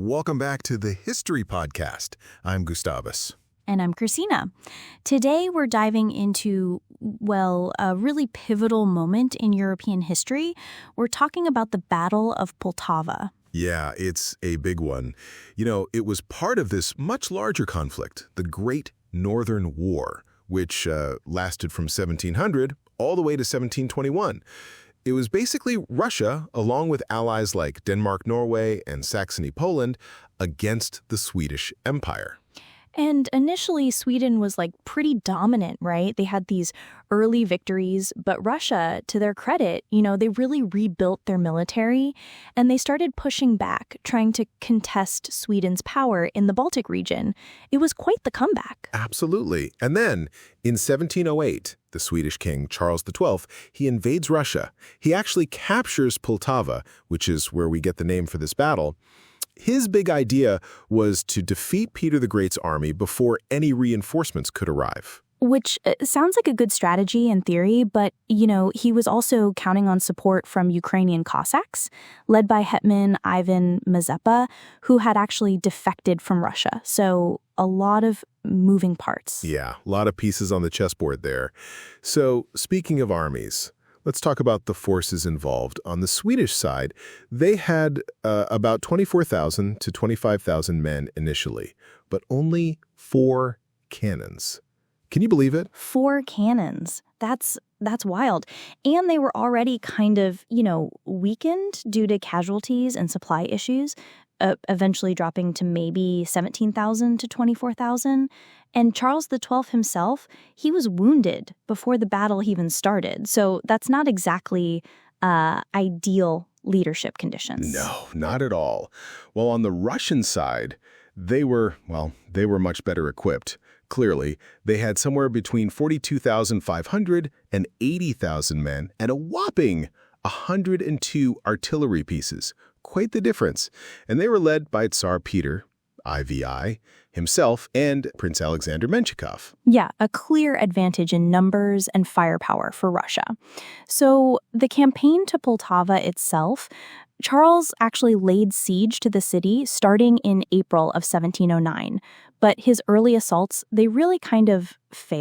Welcome back to the History Podcast. I'm Gustavus. And I'm Christina. Today we're diving into, a really pivotal moment in European history. We're talking about the Battle of Poltava. Yeah, it's a big one. It was part of this much larger conflict, the Great Northern War, which lasted from 1700 all the way to 1721. It was basically Russia, along with allies like Denmark, Norway, and Saxony, Poland, against the Swedish Empire. And initially, Sweden was pretty dominant, right? They had these early victories, but Russia, to their credit, they really rebuilt their military and they started pushing back, trying to contest Sweden's power in the Baltic region. It was quite the comeback. Absolutely. And then, in 1708, the Swedish king, Charles XII, he invades Russia. He actually captures Poltava, which is where we get the name for this battle. His big idea was to defeat Peter the Great's army before any reinforcements could arrive. Which sounds like a good strategy in theory, but, he was also counting on support from Ukrainian Cossacks, led by Hetman Ivan Mazepa, who had actually defected from Russia. So a lot of moving parts. Yeah, a lot of pieces on the chessboard there. So speaking of armies, let's talk about the forces involved. On the Swedish side, they had about 24,000 to 25,000 men initially, but only 4 cannons. Can you believe it? 4 cannons. That's wild. And they were already kind of, weakened due to casualties and supply issues, eventually dropping to maybe 17,000 to 24,000. And Charles XII himself, he was wounded before the battle even started. So that's not exactly ideal leadership conditions. No, not at all. Well, on the Russian side, they were much better equipped. Clearly, they had somewhere between 42,500 and 80,000 men and a whopping 102 artillery pieces. Quite the difference. And they were led by Tsar Peter, IV, himself, and Prince Alexander Menshikov. Yeah, a clear advantage in numbers and firepower for Russia. So the campaign to Poltava itself, Charles actually laid siege to the city starting in April of 1709. But his early assaults, they really kind of failed.